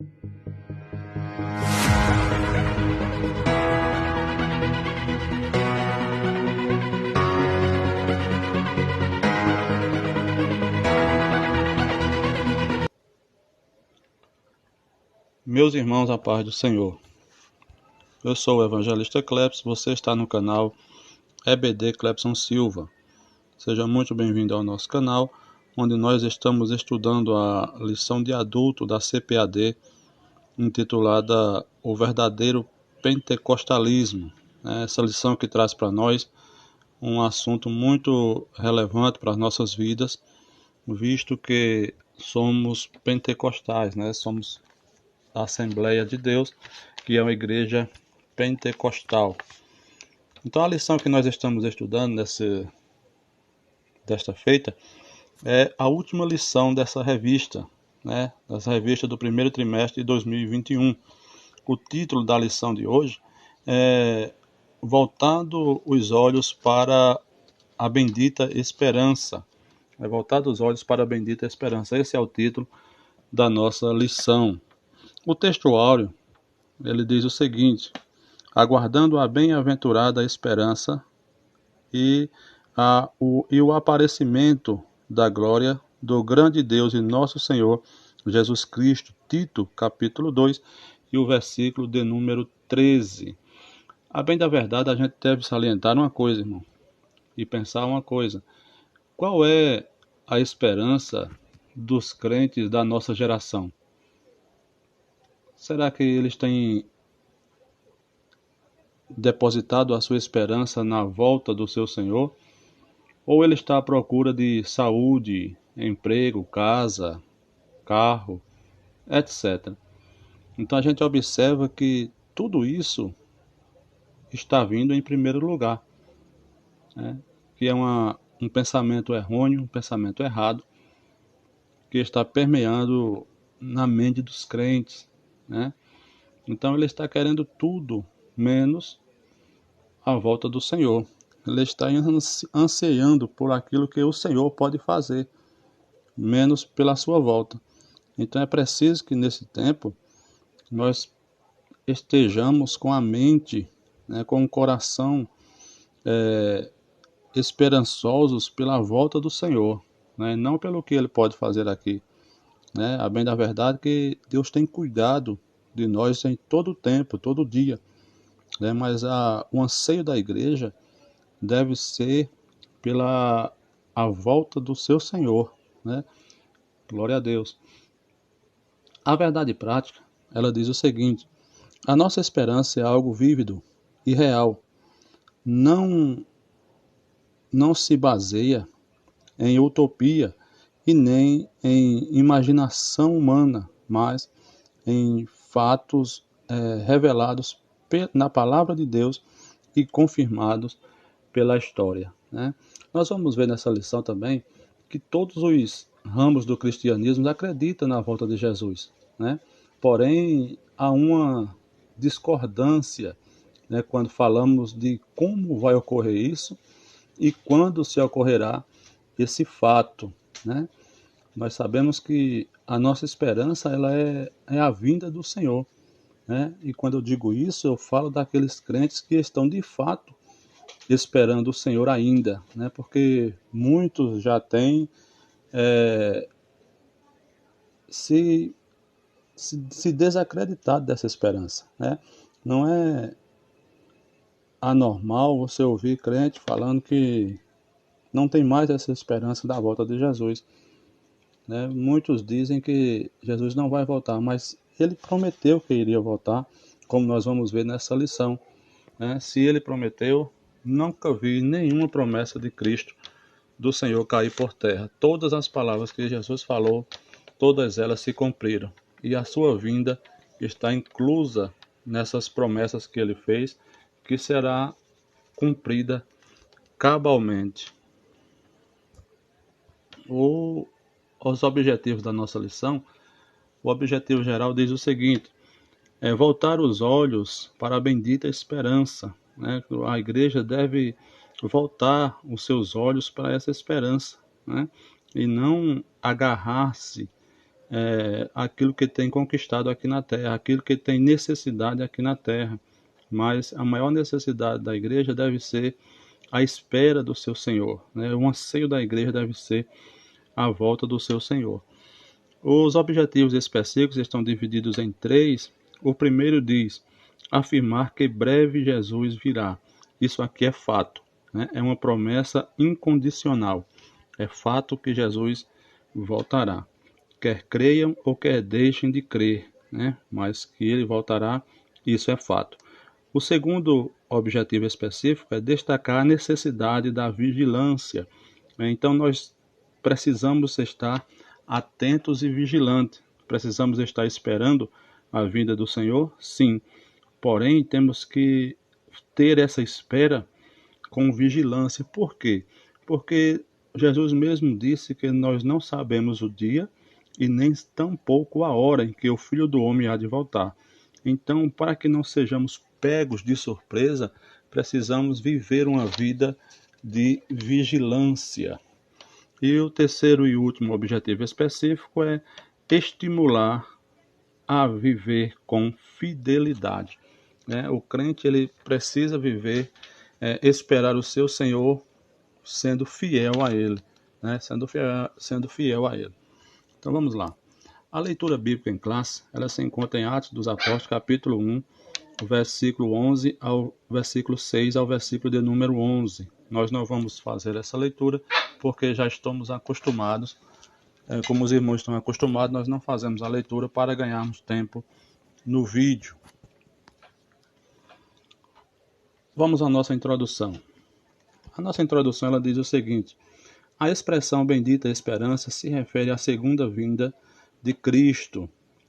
Meus irmãos, a paz do Senhor. Eu sou o evangelista Clepson, você está no canal EBD Clepson Silva. Seja muito bem-vindo ao nosso canal, onde nós estamos estudando a lição de adulto da CPAD, intitulada O Verdadeiro Pentecostalismo. Essa lição que traz para nós um assunto muito relevante para as nossas vidas, visto que somos pentecostais, somos a Assembleia de Deus, que é uma igreja pentecostal. Então a lição que nós estamos estudando desta feita é a última lição dessa revista, dessa revista do primeiro trimestre de 2021. O título da lição de hoje é Voltando os Olhos para a Bendita Esperança. Voltado os Olhos para a Bendita Esperança. Esse é o título da nossa lição. O texto áureo, ele diz o seguinte: aguardando a bem-aventurada esperança e o aparecimento da glória do grande Deus e nosso Senhor Jesus Cristo. Tito, capítulo 2, e o versículo de número 13. A bem da verdade, a gente deve salientar uma coisa, irmão, e pensar uma coisa. Qual é a esperança dos crentes da nossa geração? Será que eles têm depositado a sua esperança na volta do seu Senhor? Ou ele está à procura de saúde, emprego, casa, carro, etc. Então a gente observa que tudo isso está vindo em primeiro lugar, que é um pensamento errôneo, um pensamento errado, que está permeando na mente dos crentes, Então ele está querendo tudo menos a volta do Senhor. Ele está ansiando por aquilo que o Senhor pode fazer, menos pela sua volta. Então é preciso que nesse tempo nós estejamos com a mente, com o coração esperançosos pela volta do Senhor, não pelo que Ele pode fazer aqui. A bem da verdade que Deus tem cuidado de nós em todo o tempo, todo dia. Mas o anseio da igreja deve ser pela a volta do seu Senhor, Glória a Deus. A verdade prática, ela diz o seguinte: a nossa esperança é algo vívido e real. Não se baseia em utopia e nem em imaginação humana, mas em fatos revelados na palavra de Deus e confirmados pela história. Nós vamos ver nessa lição também que todos os ramos do cristianismo acreditam na volta de Jesus, Porém, há uma discordância, quando falamos de como vai ocorrer isso e quando se ocorrerá esse fato, Nós sabemos que a nossa esperança ela é a vinda do Senhor, E quando eu digo isso, eu falo daqueles crentes que estão de fato esperando o Senhor ainda, Porque muitos já têm se desacreditado dessa esperança, Não é anormal você ouvir crente falando que não tem mais essa esperança da volta de Jesus, Muitos dizem que Jesus não vai voltar, mas ele prometeu que iria voltar, como nós vamos ver nessa lição, Se ele prometeu, nunca vi nenhuma promessa de Cristo, do Senhor, cair por terra. Todas as palavras que Jesus falou, todas elas se cumpriram, e a sua vinda está inclusa nessas promessas que ele fez, que será cumprida cabalmente. Os objetivos da nossa lição, o objetivo geral diz o seguinte: voltar os olhos para a bendita esperança, A igreja deve voltar os seus olhos para essa esperança, E não agarrar-se aquilo que tem conquistado aqui na terra, aquilo que tem necessidade aqui na terra. Mas a maior necessidade da igreja deve ser a espera do seu Senhor, né? O anseio da igreja deve ser a volta do seu Senhor. Os objetivos específicos estão divididos em três. O primeiro diz: afirmar que breve Jesus virá. Isso aqui é fato, né? É uma promessa incondicional. É fato que Jesus voltará. Quer creiam ou quer deixem de crer, né? Mas que ele voltará, isso é fato. O segundo objetivo específico é destacar a necessidade da vigilância. Então, nós precisamos estar atentos e vigilantes. Precisamos estar esperando a vinda do Senhor? Sim. Porém, temos que ter essa espera com vigilância. Por quê? Porque Jesus mesmo disse que nós não sabemos o dia e nem tampouco a hora em que o Filho do Homem há de voltar. Então, para que não sejamos pegos de surpresa, precisamos viver uma vida de vigilância. E o terceiro e último objetivo específico é estimular a viver com fidelidade, né? O crente ele precisa viver, esperar o seu Senhor sendo fiel a Ele, né? Sendo fiel a Ele. Então vamos lá. A leitura bíblica em classe, ela se encontra em Atos dos Apóstolos, capítulo 1, versículo 11 ao versículo 6 ao versículo de número 11. Nós não vamos fazer essa leitura porque já estamos acostumados, como os irmãos estão acostumados, nós não fazemos a leitura para ganharmos tempo no vídeo. Vamos à nossa introdução. A nossa introdução ela diz o seguinte: a expressão bendita esperança se refere à segunda vinda de Cristo,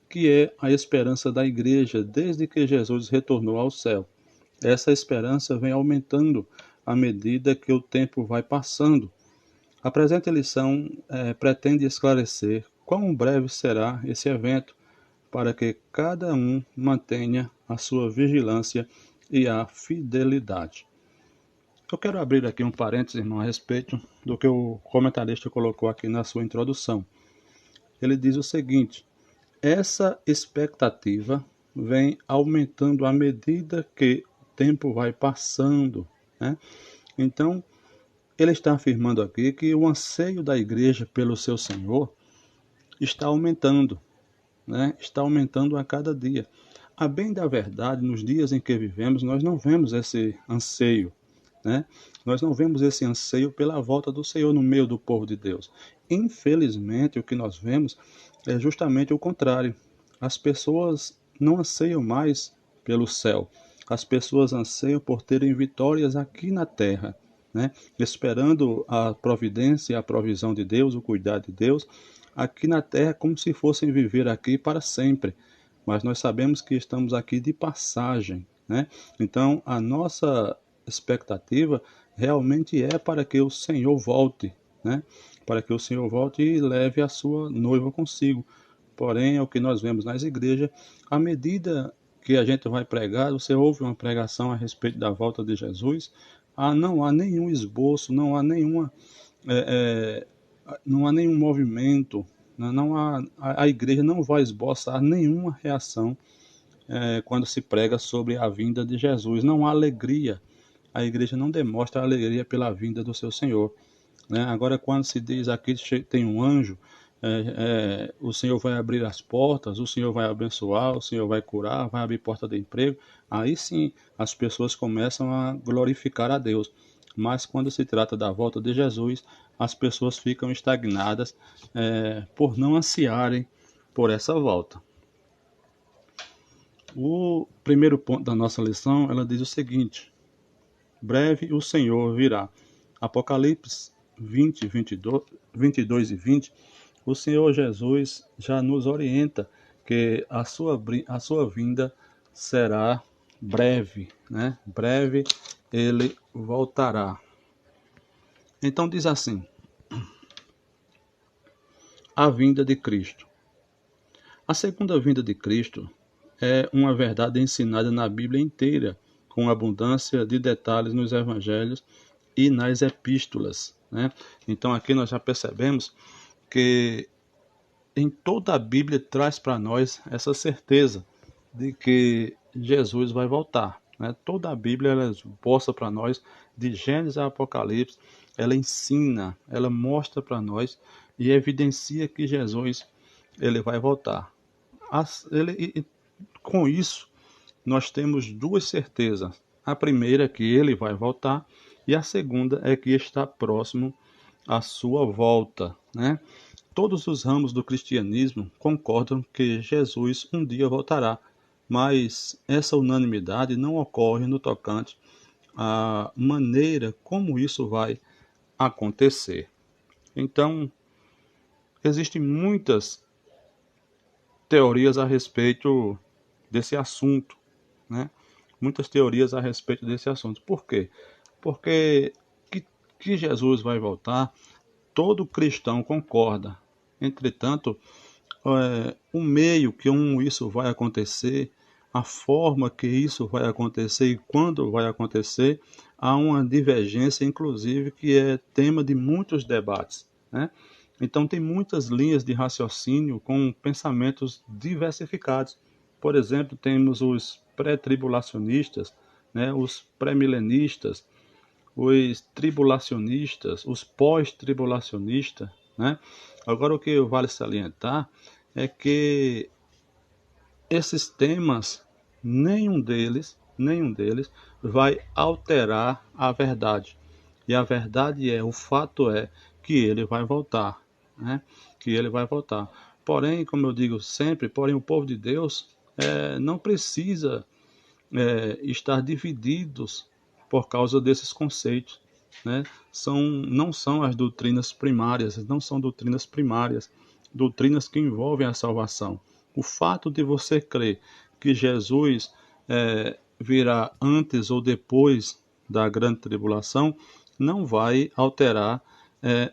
que é a esperança da igreja desde que Jesus retornou ao céu. Essa esperança vem aumentando à medida que o tempo vai passando. A presente lição pretende esclarecer quão breve será esse evento, para que cada um mantenha a sua vigilância e a fidelidade. Eu quero abrir aqui um parênteses, irmão, a respeito do que o comentarista colocou aqui na sua introdução. Ele diz o seguinte: essa expectativa vem aumentando à medida que o tempo vai passando, né? Então, ele está afirmando aqui que o anseio da igreja pelo seu Senhor está aumentando, né? Está aumentando a cada dia. A bem da verdade, nos dias em que vivemos, nós não vemos esse anseio, né? Nós não vemos esse anseio pela volta do Senhor no meio do povo de Deus. Infelizmente, o que nós vemos é justamente o contrário. As pessoas não anseiam mais pelo céu. As pessoas anseiam por terem vitórias aqui na terra, né? Esperando a providência e a provisão de Deus, o cuidado de Deus, aqui na terra, como se fossem viver aqui para sempre. Mas nós sabemos que estamos aqui de passagem, né? Então, a nossa expectativa realmente é para que o Senhor volte, né? Para que o Senhor volte e leve a sua noiva consigo. Porém, é o que nós vemos nas igrejas, à medida que a gente vai pregar, você ouve uma pregação a respeito da volta de Jesus, não há nenhum esboço, não há nenhum movimento, né? Não há, a igreja não vai esboçar nenhuma reação quando se prega sobre a vinda de Jesus. Não há alegria. A igreja não demonstra alegria pela vinda do seu Senhor, né? Agora, quando se diz aqui tem um anjo, o Senhor vai abrir as portas, o Senhor vai abençoar, o Senhor vai curar, vai abrir porta de emprego, aí sim as pessoas começam a glorificar a Deus. Mas quando se trata da volta de Jesus, as pessoas ficam estagnadas por não ansiarem por essa volta. O primeiro ponto da nossa lição, ela diz o seguinte: breve o Senhor virá. Apocalipse 20, 22 e 20, o Senhor Jesus já nos orienta que a sua vinda será breve, né? Breve ele voltará. Então diz assim: a vinda de Cristo. A segunda vinda de Cristo é uma verdade ensinada na Bíblia inteira, com abundância de detalhes nos evangelhos e nas epístolas, né? Então aqui nós já percebemos que em toda a Bíblia traz para nós essa certeza de que Jesus vai voltar, né? Toda a Bíblia ela mostra para nós, de Gênesis a Apocalipse, ela ensina, ela mostra para nós e evidencia que Jesus ele vai voltar. Com isso, nós temos duas certezas. A primeira é que ele vai voltar e a segunda é que está próximo à sua volta, né? Todos os ramos do cristianismo concordam que Jesus um dia voltará, mas essa unanimidade não ocorre no tocante à maneira como isso vai acontecer. Então, existem muitas teorias a respeito desse assunto, né? Muitas teorias a respeito desse assunto. Por quê? Porque que Jesus vai voltar, todo cristão concorda. Entretanto, o meio que isso vai acontecer, a forma que isso vai acontecer e quando vai acontecer, há uma divergência, inclusive, que é tema de muitos debates, né? Então, tem muitas linhas de raciocínio com pensamentos diversificados. Por exemplo, temos os pré-tribulacionistas, né, os pré-milenistas, os tribulacionistas, os pós-tribulacionistas, né? Agora, o que vale salientar é que esses temas, nenhum deles vai alterar a verdade. E a verdade o fato é que ele vai voltar, né? Que ele vai voltar. Porém, como eu digo sempre, o povo de Deus não precisa estar divididos por causa desses conceitos, né? Não são as doutrinas primárias, não são doutrinas primárias, doutrinas que envolvem a salvação. O fato de você crer que Jesus virá antes ou depois da grande tribulação não vai alterar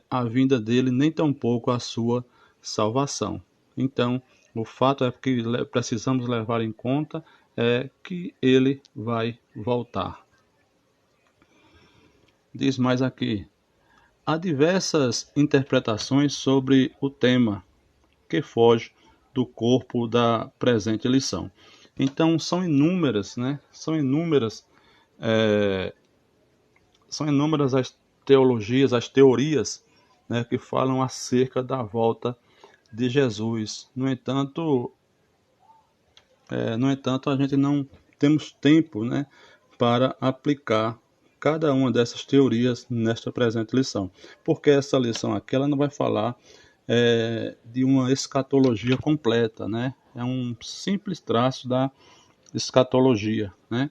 a vinda dele, nem tampouco a sua salvação. Então, o fato é que precisamos levar em conta que ele vai voltar. Diz mais aqui: há diversas interpretações sobre o tema que foge do corpo da presente lição. Então são inúmeras, né? São inúmeras as teologias, as teorias, né, que falam acerca da volta de Jesus. No entanto, a gente não temos tempo, né, para aplicar cada uma dessas teorias nesta presente lição, porque essa lição aqui ela não vai falar de uma escatologia completa, né? É um simples traço da escatologia, né?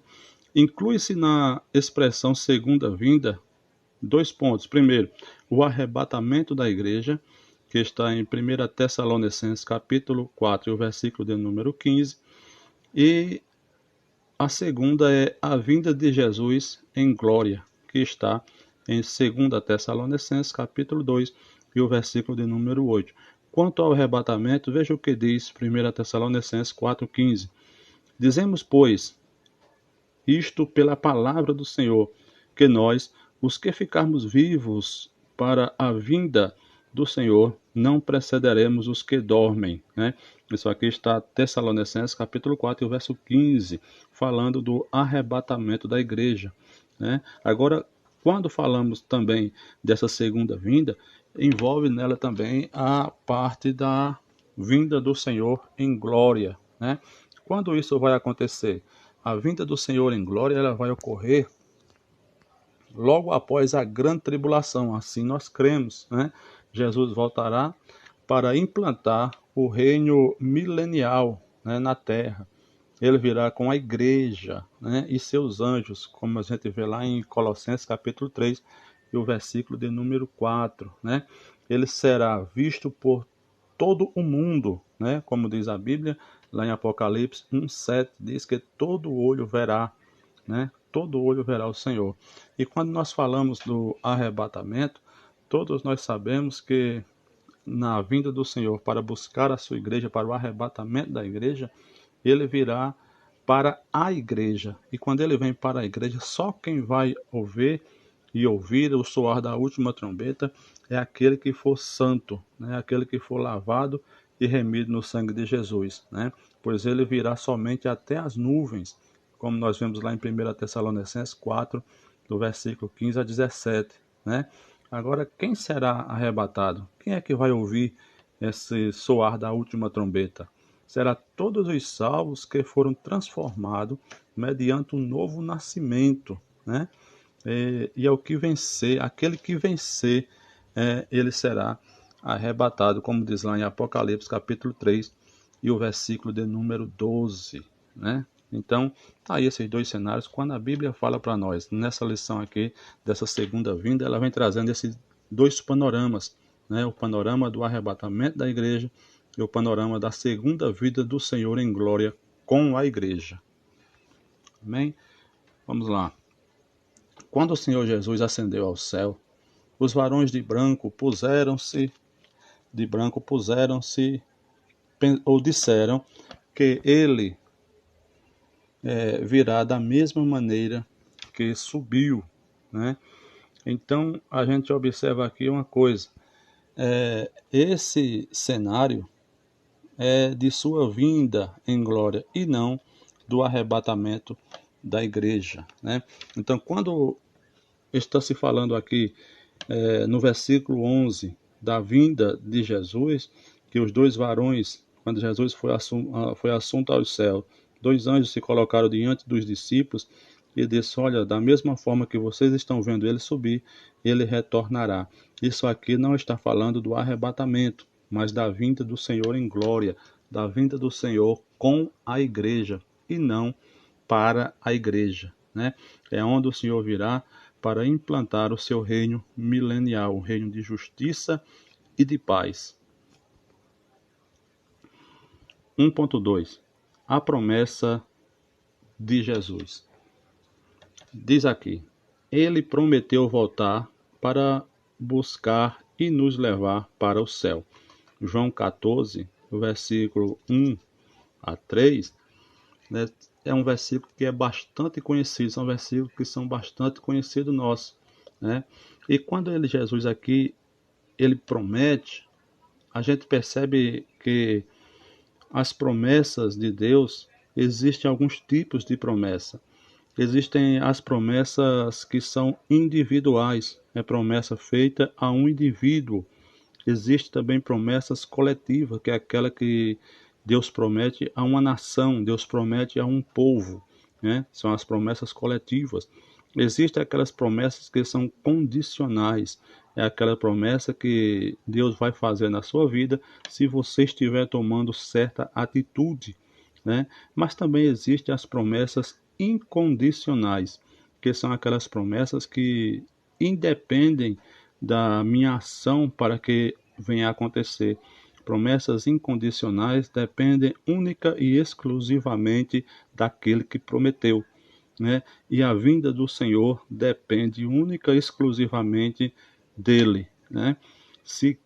Inclui-se na expressão segunda vinda dois pontos. Primeiro, o arrebatamento da igreja, que está em 1 Tessalonicenses capítulo 4, o versículo de número 15, e a segunda é a vinda de Jesus em glória, que está em 2 Tessalonicenses capítulo 2 e o versículo de número 8. Quanto ao arrebatamento, veja o que diz 1 Tessalonicenses 4,15. Dizemos, pois, isto pela palavra do Senhor, que nós, os que ficarmos vivos para a vinda do Senhor, não precederemos os que dormem, né? Isso aqui está Tessalonicenses capítulo 4, verso 15, falando do arrebatamento da igreja, né? Agora, quando falamos também dessa segunda vinda, envolve nela também a parte da vinda do Senhor em glória, né? Quando isso vai acontecer? A vinda do Senhor em glória ela vai ocorrer logo após a grande tribulação, assim nós cremos, né? Jesus voltará para implantar o reino milenial, né, na terra. Ele virá com a igreja, né, e seus anjos, como a gente vê lá em Colossenses capítulo 3, e o versículo de número 4, né? Ele será visto por todo o mundo, né? Como diz a Bíblia, lá em Apocalipse 1:7, diz que todo olho verá, né? Todo olho verá o Senhor. E quando nós falamos do arrebatamento, todos nós sabemos que na vinda do Senhor para buscar a sua igreja, para o arrebatamento da igreja, ele virá para a igreja. E quando ele vem para a igreja, só quem vai ouvir o soar da última trombeta é aquele que for santo, né? Aquele que for lavado e remido no sangue de Jesus, né? Pois ele virá somente até as nuvens, como nós vemos lá em 1 Tessalonicenses 4, do versículo 15 a 17, né? Agora, quem será arrebatado? Quem é que vai ouvir esse soar da última trombeta? Será todos os salvos que foram transformados mediante um novo nascimento, né? E ao que vencer, aquele que vencer, ele será arrebatado, como diz lá em Apocalipse capítulo 3 e o versículo de número 12, né? Então, tá aí esses dois cenários. Quando a Bíblia fala para nós, nessa lição aqui, dessa segunda vinda, ela vem trazendo esses dois panoramas, né? O panorama do arrebatamento da igreja e o panorama da segunda vida do Senhor em glória com a igreja. Amém? Vamos lá. Quando o Senhor Jesus ascendeu ao céu, os varões puseram-se, ou disseram que ele virá da mesma maneira que subiu, né? Então a gente observa aqui uma coisa, esse cenário é de sua vinda em glória e não do arrebatamento da igreja, né? Então quando está se falando aqui no versículo 11 da vinda de Jesus, que os dois varões, quando Jesus foi assunto ao céu, dois anjos se colocaram diante dos discípulos e disse: olha, da mesma forma que vocês estão vendo ele subir, ele retornará. Isso aqui não está falando do arrebatamento, mas da vinda do Senhor em glória, da vinda do Senhor com a igreja e não para a igreja, né? É onde o Senhor virá para implantar o seu reino milenial, um reino de justiça e de paz. 1.2 A promessa de Jesus. Diz aqui: ele prometeu voltar para buscar e nos levar para o céu. João 14, versículo 1 a 3, né, é um versículo que é bastante conhecido, são versículos que são bastante conhecidos nossos, né? E quando Jesus aqui, ele promete, a gente percebe que as promessas de Deus, existem alguns tipos de promessa. Existem as promessas que são individuais, é promessa feita a um indivíduo. Existe também promessas coletivas, que é aquela que Deus promete a uma nação, Deus promete a um povo, né? São as promessas coletivas. Existem aquelas promessas que são condicionais, é aquela promessa que Deus vai fazer na sua vida se você estiver tomando certa atitude, né? Mas também existem as promessas incondicionais, que são aquelas promessas que independem da minha ação para que venha a acontecer. Promessas incondicionais dependem única e exclusivamente daquele que prometeu, né? E a vinda do Senhor depende única e exclusivamente dele, né? Se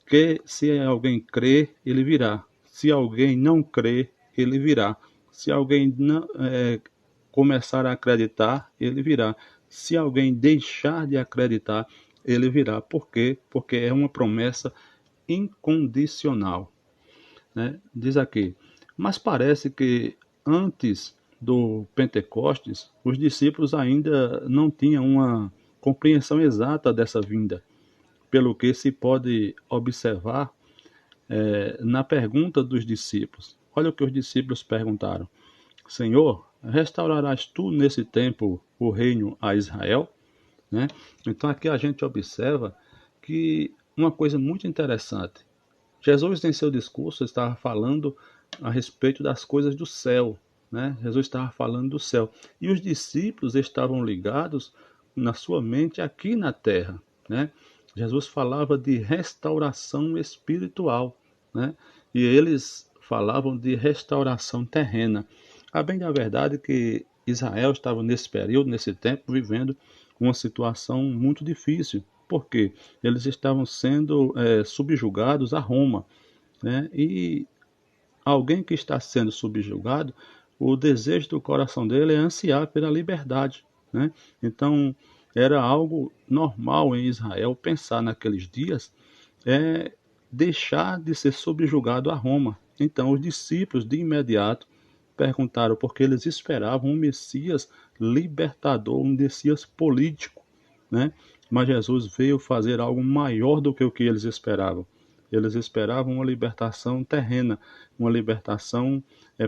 alguém crê, ele virá. Se alguém não crê, ele virá. Se alguém não, começar a acreditar, ele virá. Se alguém deixar de acreditar, ele virá. Por quê? Porque é uma promessa incondicional, né? Diz aqui: mas parece que antes do Pentecostes, os discípulos ainda não tinham uma compreensão exata dessa vinda, pelo que se pode observar na pergunta dos discípulos. Olha o que os discípulos perguntaram: Senhor, restaurarás tu nesse tempo o reino a Israel? Né? Então aqui a gente observa que uma coisa muito interessante. Jesus, em seu discurso, estava falando a respeito das coisas do céu, né? Jesus estava falando do céu. E os discípulos estavam ligados na sua mente aqui na terra, né? Jesus falava de restauração espiritual, né? E eles falavam de restauração terrena. A bem da verdade que Israel estava nesse período, nesse tempo, vivendo uma situação muito difícil. Por quê? Eles estavam sendo subjugados a Roma, né? E alguém que está sendo subjugado, o desejo do coração dele é ansiar pela liberdade, né? Então, era algo normal em Israel pensar naqueles dias deixar de ser subjugado a Roma. Então os discípulos de imediato perguntaram porque eles esperavam um Messias libertador, um Messias político, né? Mas Jesus veio fazer algo maior do que o que eles esperavam. Eles esperavam uma libertação terrena, uma libertação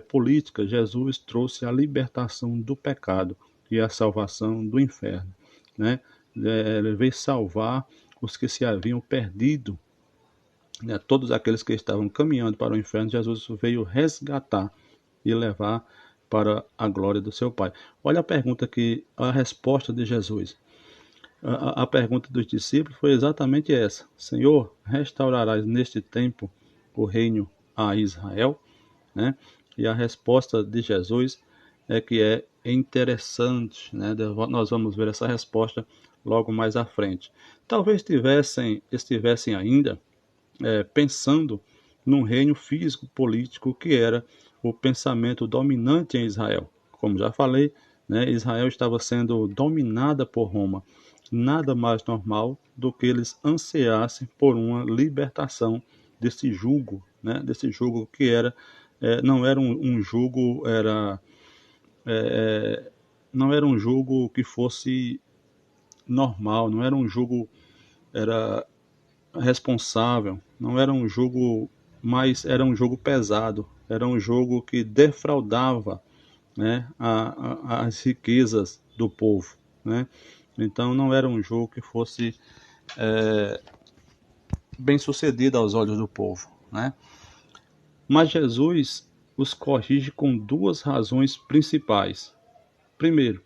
política. Jesus trouxe a libertação do pecado e a salvação do inferno, né? Ele veio salvar os que se haviam perdido, né? Todos aqueles que estavam caminhando para o inferno, Jesus veio resgatar e levar para a glória do seu Pai. Olha a pergunta que a resposta de Jesus. A pergunta dos discípulos foi exatamente essa: Senhor, restaurarás neste tempo o reino a Israel? Né? E a resposta de Jesus é interessante, né? Nós vamos ver essa resposta logo mais à frente. Talvez estivessem ainda pensando num reino físico político que era o pensamento dominante em Israel. Como já falei, né, Israel estava sendo dominada por Roma. Nada mais normal do que eles ansiassem por uma libertação desse jugo, né, desse jugo que era não era um jugo, não era um jugo que fosse normal, não era um jugo era responsável, não era um jogo, mas era um jogo pesado, era um jogo que defraudava, né, as riquezas do povo, né? Então não era um jogo que fosse bem sucedido aos olhos do povo, né? Mas Jesus os corrige com duas razões principais. Primeiro,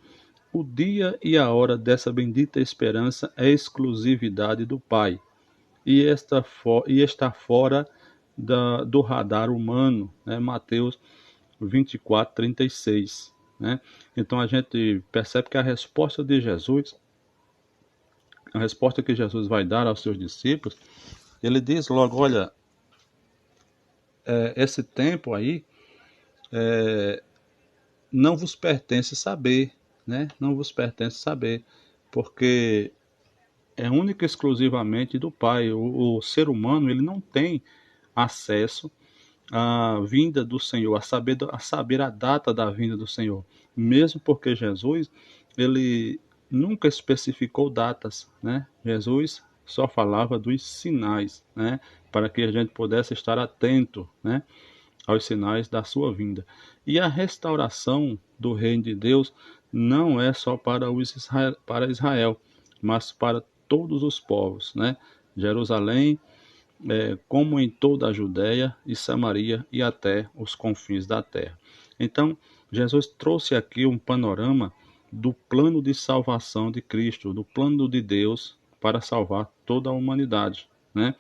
o dia e a hora dessa bendita esperança é exclusividade do Pai e está fora do radar humano, né? Mateus 24:36. Né? Então a gente percebe que a resposta de Jesus, a resposta que Jesus vai dar aos seus discípulos, ele diz logo: olha, esse tempo aí não vos pertence saber, né? Não vos pertence saber, porque é única e exclusivamente do Pai. O ser humano ele não tem acesso à vinda do Senhor, a saber a data da vinda do Senhor, mesmo porque Jesus ele nunca especificou datas, né? Jesus só falava dos sinais, né? Para que a gente pudesse estar atento, né? Aos sinais da sua vinda. E a restauração do reino de Deus não é só para Israel, mas para todos os povos, né? Jerusalém, como em toda a Judéia e Samaria e até os confins da terra. Então, Jesus trouxe aqui um panorama do plano de salvação de Cristo, do plano de Deus para salvar toda a humanidade, né?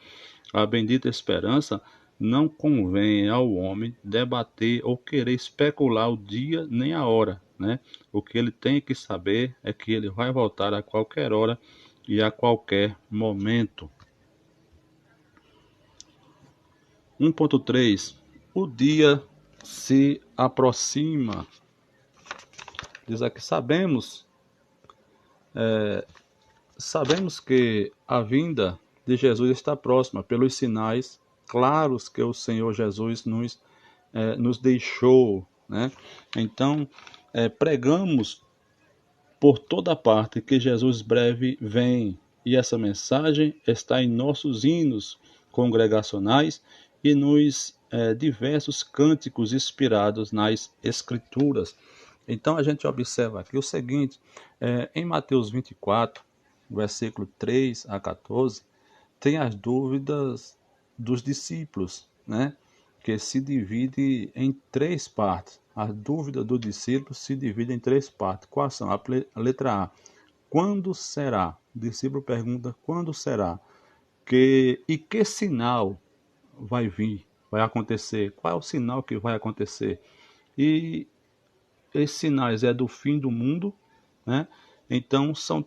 A bendita esperança não convém ao homem debater ou querer especular o dia nem a hora, né? O que ele tem que saber é que ele vai voltar a qualquer hora e a qualquer momento. 1.3 O dia se aproxima. Diz aqui: sabemos que a vinda de Jesus está próxima pelos sinais claros que o Senhor Jesus nos deixou, né? Então, pregamos por toda parte que Jesus breve vem, e essa mensagem está em nossos hinos congregacionais e nos diversos cânticos inspirados nas Escrituras. Então a gente observa aqui o seguinte: em Mateus 24, versículo 3 a 14, tem as dúvidas dos discípulos, né? Que se divide em três partes. A dúvida do discípulo se divide em três partes. Quais são? A letra A: quando será? O discípulo pergunta: quando será? E que sinal vai vir, vai acontecer? Qual é o sinal que vai acontecer? E esses sinais é do fim do mundo, né? Então são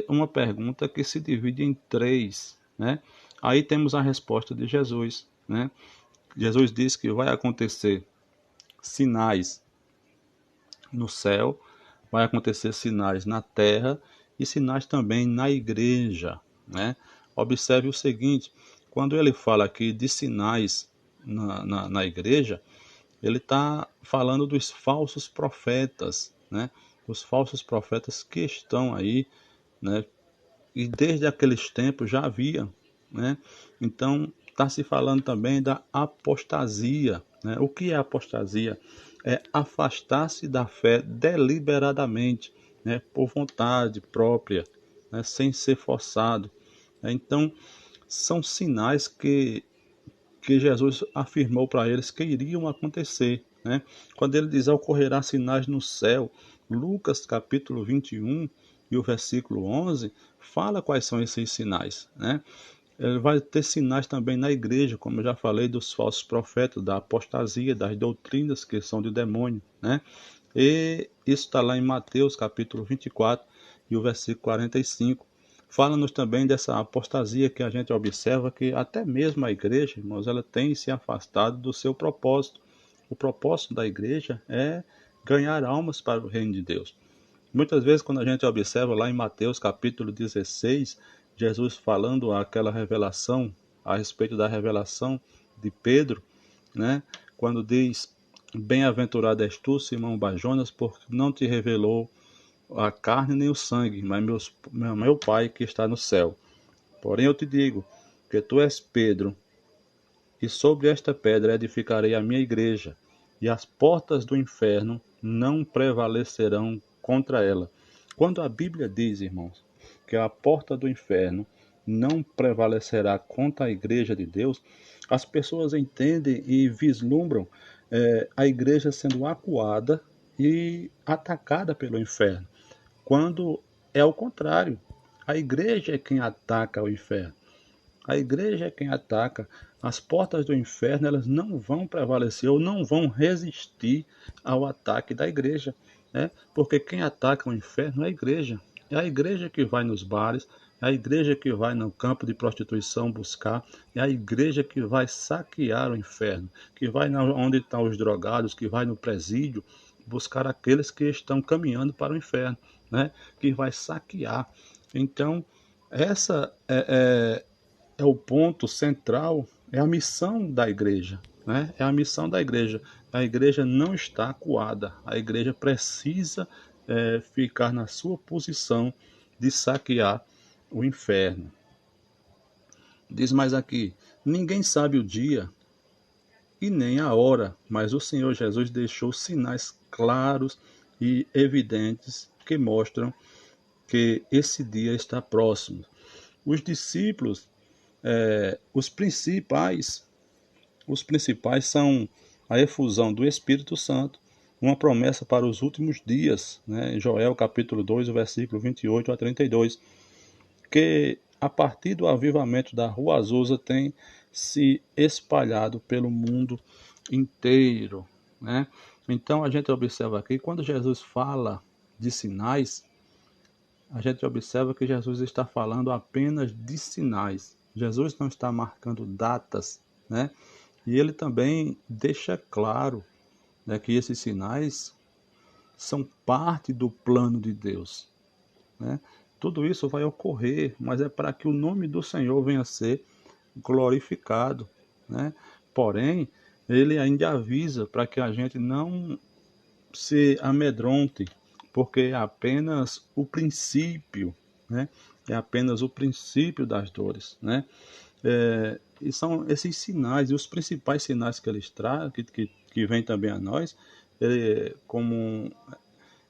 uma pergunta que se divide em três, né? Aí temos a resposta de Jesus, né? Jesus diz que vai acontecer sinais no céu, vai acontecer sinais na terra e sinais também na igreja, né? Observe o seguinte: Quando ele fala aqui de sinais na igreja, ele está falando dos falsos profetas, né? Os falsos profetas que estão aí, né? E desde aqueles tempos já havia, né? Então está se falando também da apostasia, né? O que é apostasia? É afastar-se da fé deliberadamente, né? Por vontade própria, né? Sem ser forçado. Então são sinais que Jesus afirmou para eles que iriam acontecer, né? Quando ele diz: ocorrerá sinais no céu, Lucas capítulo 21 e o versículo 11 fala quais são esses sinais, né? Ele vai ter sinais também na igreja, como eu já falei, dos falsos profetas, da apostasia, das doutrinas que são de demônio, né? E isso está lá em Mateus capítulo 24 e o versículo 45. Fala-nos também dessa apostasia que a gente observa que até mesmo a igreja, irmãos, ela tem se afastado do seu propósito. O propósito da igreja é ganhar almas para o reino de Deus. Muitas vezes, quando a gente observa lá em Mateus capítulo 16, Jesus falando aquela revelação, a respeito da revelação de Pedro, né? Quando diz: bem-aventurado és tu, Simão Bajonas, porque não te revelou a carne nem o sangue, mas meu Pai que está no céu. Porém eu te digo que tu és Pedro, e sobre esta pedra edificarei a minha igreja, e as portas do inferno não prevalecerão contra ela. Quando a Bíblia diz, irmãos, que a porta do inferno não prevalecerá contra a igreja de Deus, as pessoas entendem e vislumbram a igreja sendo acuada e atacada pelo inferno, quando é o contrário. A igreja é quem ataca o inferno. A igreja é quem ataca. As portas do inferno, elas não vão prevalecer ou não vão resistir ao ataque da igreja, né? Porque quem ataca o inferno é a igreja. É a igreja que vai nos bares, é a igreja que vai no campo de prostituição buscar, é a igreja que vai saquear o inferno, que vai onde estão os drogados, que vai no presídio buscar aqueles que estão caminhando para o inferno, né? Que vai saquear. Então, essa é o ponto central, é a missão da igreja, né? É a missão da igreja. A igreja não está acuada, a igreja precisa ficar na sua posição de saquear o inferno. Diz mais aqui: ninguém sabe o dia e nem a hora, mas o Senhor Jesus deixou sinais claros e evidentes que mostram que esse dia está próximo. Os discípulos, os principais são a efusão do Espírito Santo, uma promessa para os últimos dias, né? Joel capítulo 2, o versículo 28 a 32, que a partir do avivamento da Rua Azusa tem se espalhado pelo mundo inteiro, né? Então a gente observa aqui, quando Jesus fala de sinais, a gente observa que Jesus está falando apenas de sinais. Jesus não está marcando datas, né? E ele também deixa claro, né, que esses sinais são parte do plano de Deus, né? Tudo isso vai ocorrer, mas é para que o nome do Senhor venha a ser glorificado, né? Porém, ele ainda avisa para que a gente não se amedronte, porque é apenas o princípio, né? É apenas o princípio das dores, né? E são esses sinais, e os principais sinais que eles trazem, que vem também a nós, como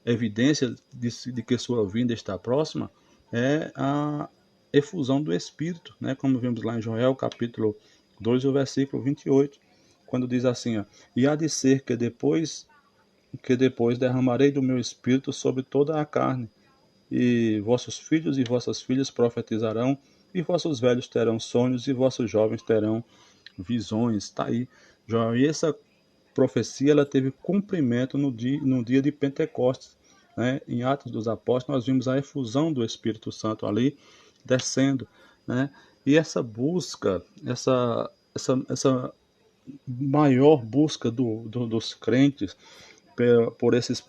evidência de que sua vinda está próxima, é a efusão do Espírito, né? Como vimos lá em Joel, capítulo 2, o versículo 28, quando diz assim: ó, e há de ser que depois derramarei do meu Espírito sobre toda a carne, e vossos filhos e vossas filhas profetizarão, e vossos velhos terão sonhos, e vossos jovens terão visões. Está aí, Joel. E essa profecia ela teve cumprimento no dia de Pentecostes, né? Em Atos dos Apóstolos nós vimos a efusão do Espírito Santo ali descendo, né? E essa busca, essa maior busca dos crentes por esses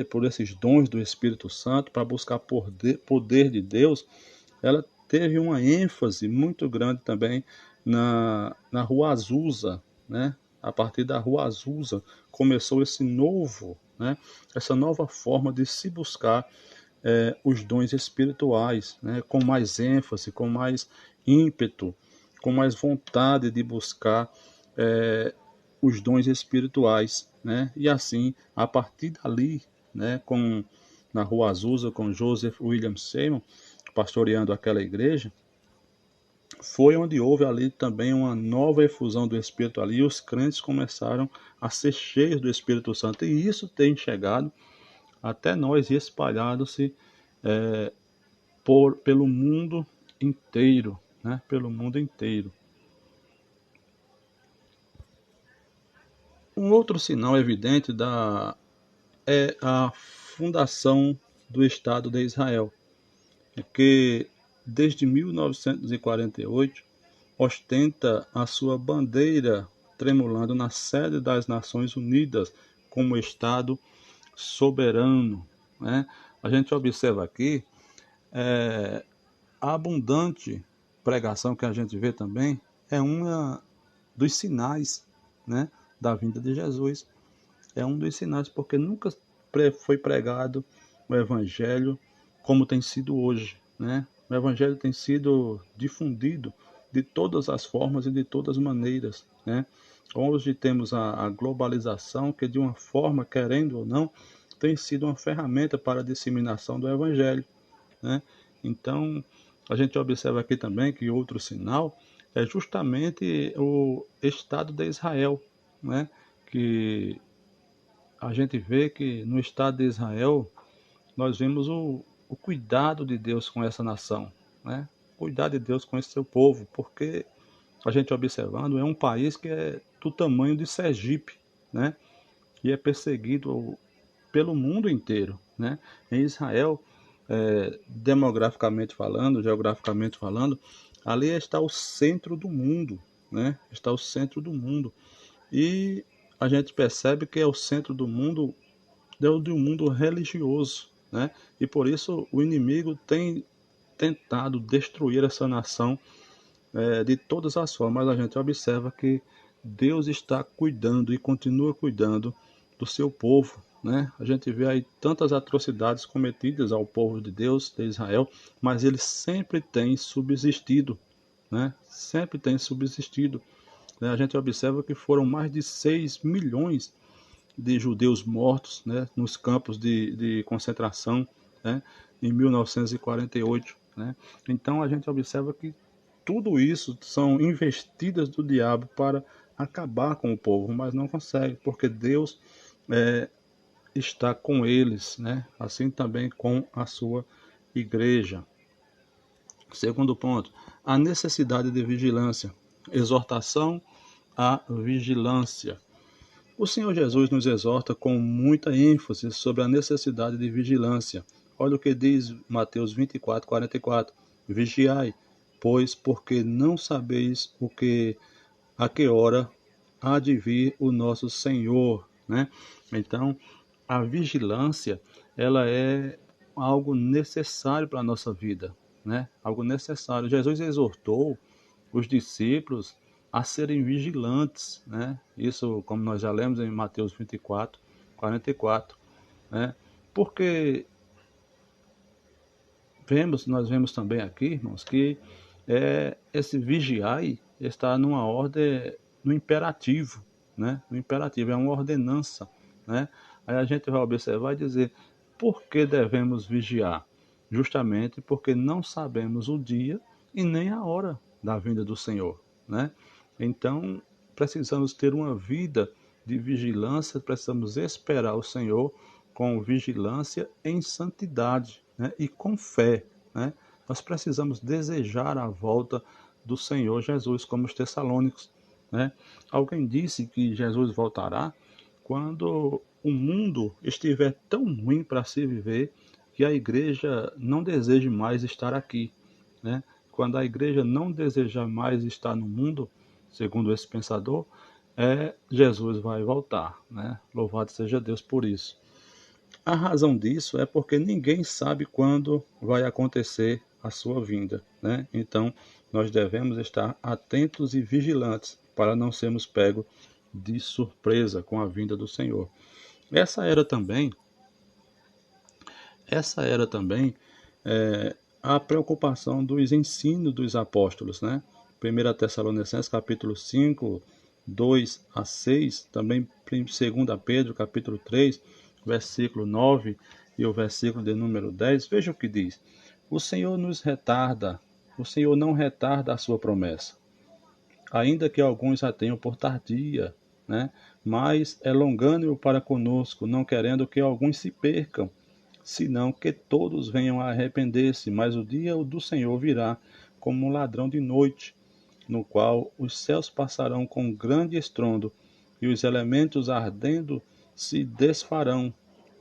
por esses dons do Espírito Santo, para buscar poder de Deus, ela teve uma ênfase muito grande também na Rua Azusa, né? A partir da Rua Azusa começou essa nova forma de se buscar os dons espirituais, né? Com mais ênfase, com mais ímpeto, com mais vontade de buscar os dons espirituais, né? E assim, a partir dali, né? Na Rua Azusa, com Joseph William Seymour, pastoreando aquela igreja, foi onde houve ali também uma nova efusão do Espírito ali, e os crentes começaram a ser cheios do Espírito Santo, e isso tem chegado até nós e espalhado-se pelo mundo inteiro, né? Pelo mundo inteiro. Um outro sinal evidente é a fundação do Estado de Israel, que desde 1948 ostenta a sua bandeira tremulando na sede das Nações Unidas como Estado soberano, né? A gente observa aqui a abundante pregação que a gente vê também é um dos sinais, né, da vinda de Jesus. É um dos sinais, porque nunca foi pregado o Evangelho como tem sido hoje, né? O Evangelho tem sido difundido de todas as formas e de todas as maneiras, né? Hoje temos a globalização que, de uma forma, querendo ou não, tem sido uma ferramenta para a disseminação do Evangelho, né? Então, a gente observa aqui também que outro sinal é justamente o Estado de Israel, né? Que a gente vê que no Estado de Israel nós vemos o cuidado de Deus com essa nação, né? O cuidado de Deus com esse seu povo, porque a gente observando é um país que é do tamanho de Sergipe, né? E é perseguido pelo mundo inteiro, né? Em Israel, demograficamente falando, geograficamente falando, ali está o centro do mundo, né? Está o centro do mundo. E a gente percebe que é o centro do mundo, de um mundo religioso, né? E por isso o inimigo tem tentado destruir essa nação de todas as formas. Mas a gente observa que Deus está cuidando e continua cuidando do seu povo, né? A gente vê aí tantas atrocidades cometidas ao povo de Deus, de Israel, mas ele sempre tem subsistido, né? Sempre tem subsistido. A gente observa que foram mais de 6 milhões de judeus mortos, né, nos campos de concentração, né, em 1948. Né? Então a gente observa que tudo isso são investidas do diabo para acabar com o povo, mas não consegue, porque Deus está com eles, né? Assim também com a sua igreja. Segundo ponto, a necessidade de vigilância, exortação à vigilância. O Senhor Jesus nos exorta com muita ênfase sobre a necessidade de vigilância. Olha o que diz Mateus 24, 44. Vigiai, pois, porque não sabeis a que hora há de vir o nosso Senhor, né? Então, a vigilância, ela é algo necessário para a nossa vida, né? Algo necessário. Jesus exortou os discípulos a serem vigilantes, né? Isso, como nós já lemos em Mateus 24, 44, né? Porque nós vemos também aqui, irmãos, que esse vigiai está numa ordem, no imperativo, né? No imperativo, é uma ordenança, né? Aí a gente vai observar e dizer, por que devemos vigiar? Justamente porque não sabemos o dia e nem a hora da vinda do Senhor, né? Então, precisamos ter uma vida de vigilância, precisamos esperar o Senhor com vigilância em santidade, né? E com fé, né? Nós precisamos desejar a volta do Senhor Jesus, como os tessalônicos, né? Alguém disse que Jesus voltará quando o mundo estiver tão ruim para se viver que a igreja não deseje mais estar aqui, né? Quando a igreja não desejar mais estar no mundo, segundo esse pensador, Jesus vai voltar, né? Louvado seja Deus por isso. A razão disso é porque ninguém sabe quando vai acontecer a sua vinda, né? Então, nós devemos estar atentos e vigilantes para não sermos pegos de surpresa com a vinda do Senhor. Essa era também, essa era também a preocupação dos ensinos dos apóstolos, né? 1 Tessalonicenses capítulo 5, 2 a 6, também 2 Pedro capítulo 3, versículo 9 e o versículo de número 10, veja o que diz. O Senhor o Senhor não retarda a sua promessa, ainda que alguns a tenham por tardia, né? Mas é longânimo para conosco, não querendo que alguns se percam, senão que todos venham a arrepender-se. Mas o dia do Senhor virá como um ladrão de noite, no qual os céus passarão com grande estrondo, e os elementos ardendo se desfarão,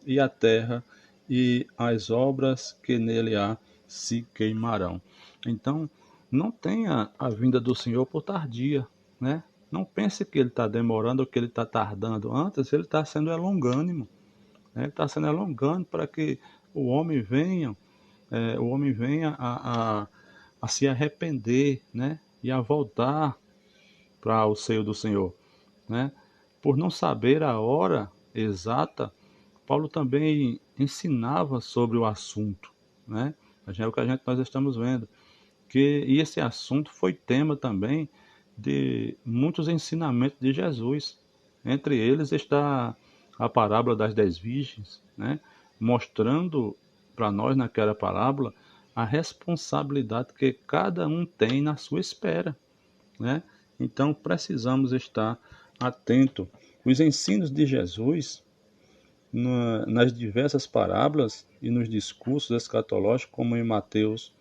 e a terra e as obras que nele há se queimarão. Então, não tenha a vinda do Senhor por tardia, né? Não pense que ele está demorando ou que ele está tardando. Antes, ele está sendo longânimo, né? Ele está sendo longânimo para que o homem venha a se arrepender, né? E a voltar para o seio do Senhor, né? Por não saber a hora exata, Paulo também ensinava sobre o assunto, né? É o que nós estamos vendo. E esse assunto foi tema também de muitos ensinamentos de Jesus. Entre eles está a parábola das 10 virgens, né? Mostrando para nós naquela parábola a responsabilidade que cada um tem na sua espera, né? Então precisamos estar atento. Os ensinos de Jesus nas diversas parábolas e nos discursos escatológicos, como em Mateus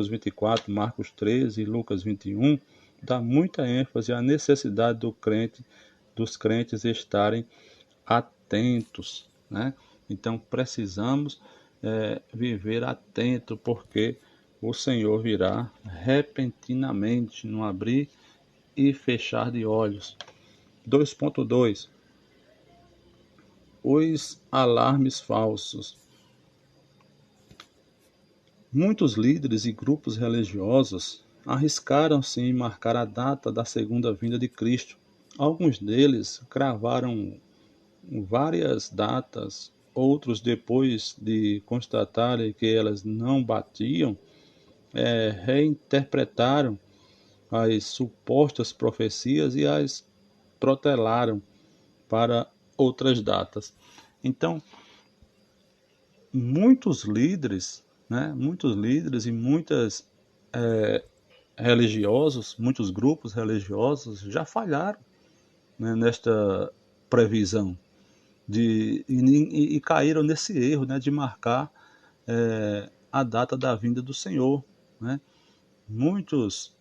24, Marcos 13 e Lucas 21, dá muita ênfase à necessidade dos crentes estarem atentos, né? Então precisamos viver atento, porque o Senhor virá repentinamente, no abrir e fechar de olhos. 2.2 Os alarmes falsos. Muitos líderes e grupos religiosos arriscaram-se em marcar a data da segunda vinda de Cristo. Alguns deles cravaram várias datas, outros, depois de constatarem que elas não batiam, reinterpretaram as supostas profecias e as protelaram para outras datas. Então, muitos líderes, né, muitos líderes e muitos grupos religiosos já falharam, né, nesta previsão e caíram nesse erro, né, de marcar a data da vinda do Senhor, né? Muitos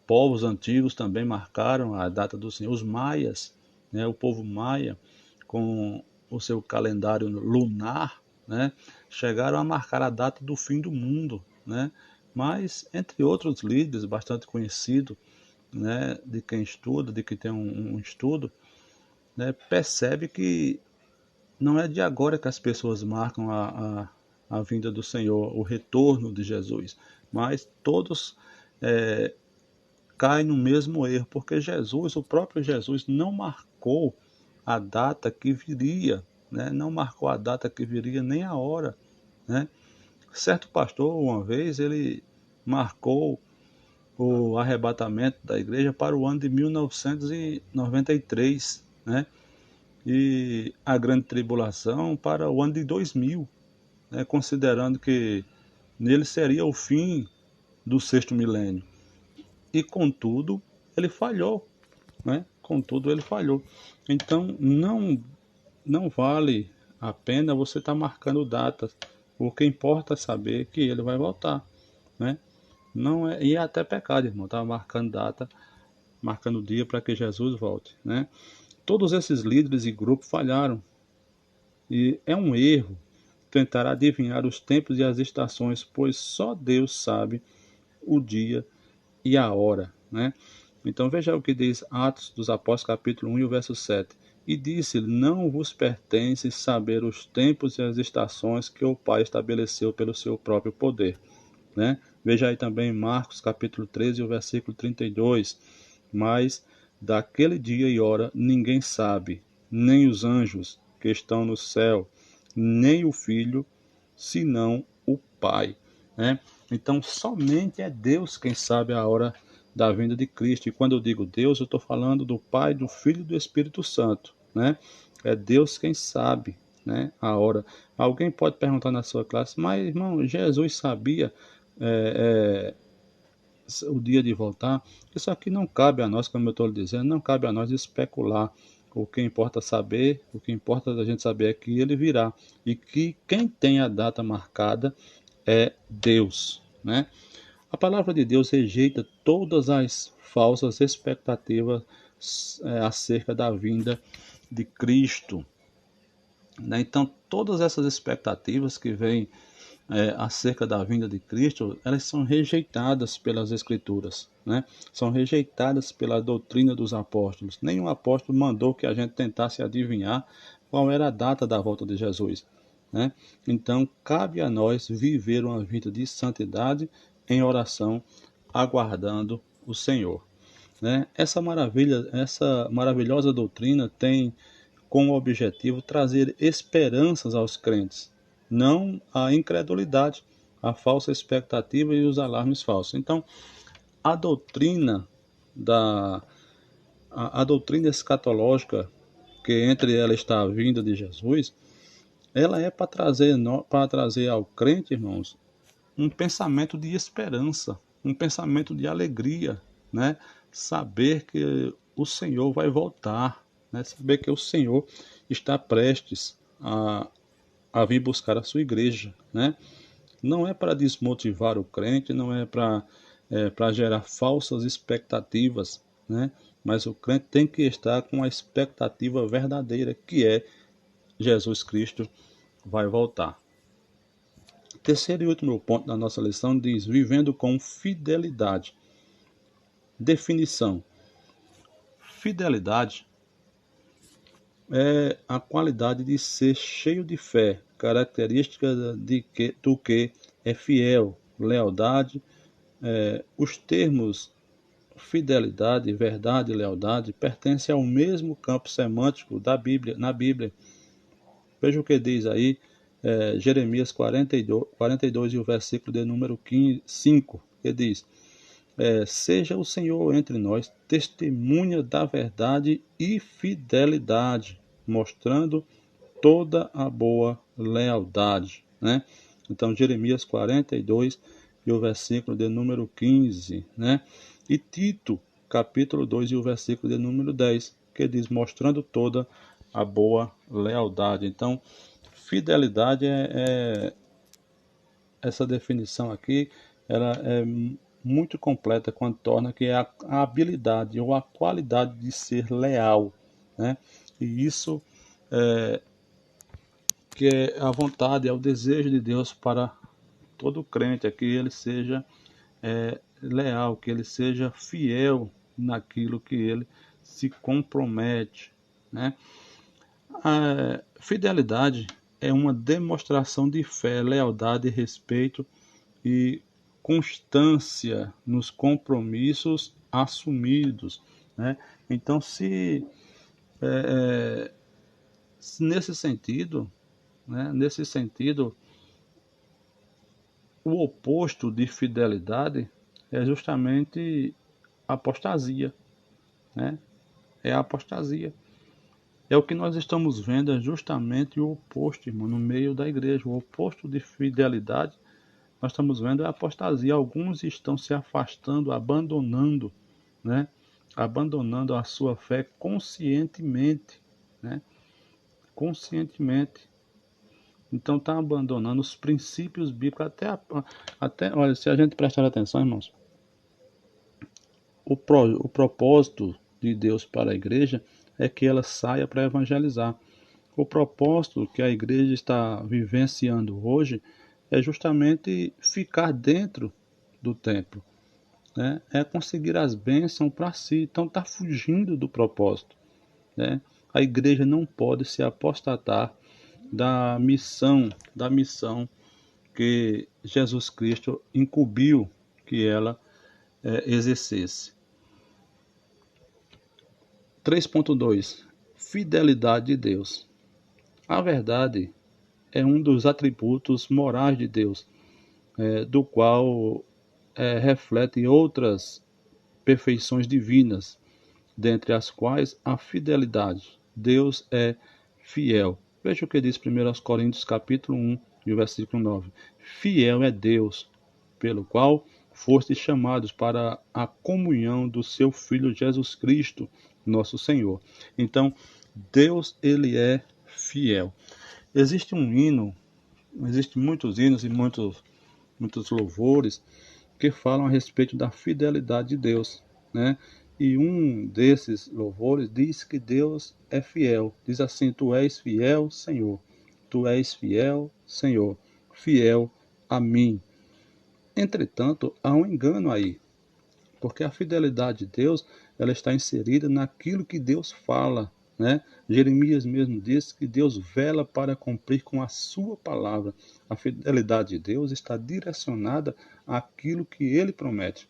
povos antigos também marcaram a data do Senhor. Os maias, né, o povo maia, com o seu calendário lunar, né, chegaram a marcar a data do fim do mundo, né? Mas, entre outros líderes bastante conhecidos, né, de quem estuda, de quem tem um estudo, né, percebe que não é de agora que as pessoas marcam a vinda do Senhor, o retorno de Jesus, mas todos caem no mesmo erro, porque Jesus, o próprio Jesus, não marcou a data que viria, né? Não marcou a data que viria nem a hora, né? Certo pastor, uma vez, ele marcou o arrebatamento da igreja para o ano de 1993, né? E a grande tribulação para o ano de 2000, né? Considerando que nele seria o fim do sexto milênio. E contudo, ele falhou, né? Contudo, ele falhou. Então, não vale a pena você estar marcando datas. O que importa é saber que ele vai voltar, né? Não é, e é até pecado, irmão, tá marcando data, marcando dia para que Jesus volte, né? Todos esses líderes e grupos falharam. E é um erro tentar adivinhar os tempos e as estações, pois só Deus sabe o dia e a hora, né? Então veja o que diz Atos dos Apóstolos capítulo 1 e o verso 7. E disse-lhe, não vos pertence saber os tempos e as estações que o Pai estabeleceu pelo seu próprio poder, né? Veja aí também Marcos capítulo 13, o versículo 32. Mas daquele dia e hora ninguém sabe, nem os anjos que estão no céu, nem o Filho, senão o Pai. Né? Então, somente é Deus quem sabe a hora da vinda de Cristo. E quando eu digo Deus, eu estou falando do Pai, do Filho e do Espírito Santo. Né? É Deus quem sabe, né, a hora. Alguém pode perguntar na sua classe, mas irmão, Jesus sabia é, o dia de voltar? Isso aqui não cabe a nós, como eu estou lhe dizendo, não cabe a nós especular. O que importa saber, o que importa a gente saber é que ele virá e que quem tem a data marcada é Deus, né? A palavra de Deus rejeita todas as falsas expectativas acerca da vinda de Cristo, né? Então, todas essas expectativas que vêm acerca da vinda de Cristo, elas são rejeitadas pelas Escrituras, né? São rejeitadas pela doutrina dos apóstolos. Nenhum apóstolo mandou que a gente tentasse adivinhar qual era a data da volta de Jesus, né? Então, cabe a nós viver uma vida de santidade em oração, aguardando o Senhor, né? Essa maravilhosa doutrina tem como objetivo trazer esperanças aos crentes, não a incredulidade, a falsa expectativa e os alarmes falsos. Então, a doutrina da a doutrina escatológica, que entre ela está a vinda de Jesus, ela é para trazer ao crente, irmãos, um pensamento de esperança, um pensamento de alegria, né? Saber que o Senhor vai voltar, né? Saber que o Senhor está prestes a vir buscar a sua igreja, né? Não é para desmotivar o crente, não é para gerar falsas expectativas, né? Mas o crente tem que estar com a expectativa verdadeira, que é Jesus Cristo vai voltar. Terceiro e último ponto da nossa lição diz: vivendo com fidelidade. Definição: fidelidade é a qualidade de ser cheio de fé, característica do que é fiel, lealdade. Os termos fidelidade, verdade e lealdade pertencem ao mesmo campo semântico da Bíblia, na Bíblia. Veja o que diz aí Jeremias 42 e o versículo de número 5, que diz: seja o Senhor entre nós testemunha da verdade e fidelidade, mostrando toda a boa lealdade, né? Então, Jeremias 42 e o versículo de número 15, né? E Tito, capítulo 2 e o versículo de número 10, que diz: mostrando toda a boa lealdade. Então, fidelidade essa definição aqui, ela é muito completa quando torna que é a habilidade ou a qualidade de ser leal, né? E isso que é a vontade, é o desejo de Deus para todo crente, é que ele seja leal, que ele seja fiel naquilo que ele se compromete, né? A fidelidade é uma demonstração de fé, lealdade, respeito e constância nos compromissos assumidos, né? Então, se nesse sentido, né, o oposto de fidelidade é justamente apostasia, né? É a apostasia. É o que nós estamos vendo, é justamente o oposto, irmão, no meio da igreja. O oposto de fidelidade, nós estamos vendo é a apostasia. Alguns estão se afastando, abandonando, né? Abandonando a sua fé conscientemente, né? Conscientemente. Então está abandonando os princípios bíblicos. Olha, se a gente prestar atenção, irmãos, o propósito de Deus para a igreja é que ela saia para evangelizar. O propósito que a igreja está vivenciando hoje é justamente ficar dentro do templo, né? É conseguir as bênçãos para si. Então está fugindo do propósito, né? A igreja não pode se apostatar da missão que Jesus Cristo incumbiu que ela exercesse. 3.2. Fidelidade de Deus. A verdade é um dos atributos morais de Deus, do qual reflete outras perfeições divinas, dentre as quais a fidelidade. Deus é fiel. Veja o que diz 1 Coríntios capítulo 1, e o versículo 9. Fiel é Deus, pelo qual fostes chamados para a comunhão do seu Filho Jesus Cristo, nosso Senhor. Então, Deus, ele é fiel. Existe um hino, existem muitos hinos e muitos louvores que falam a respeito da fidelidade de Deus, né? E um desses louvores diz que Deus é fiel. Diz assim: Tu és fiel, Senhor. Tu és fiel, Senhor. Fiel a mim. Entretanto, há um engano aí, porque a fidelidade de Deus, ela está inserida naquilo que Deus fala, né? Jeremias mesmo diz que Deus vela para cumprir com a sua palavra. A fidelidade de Deus está direcionada àquilo que ele promete,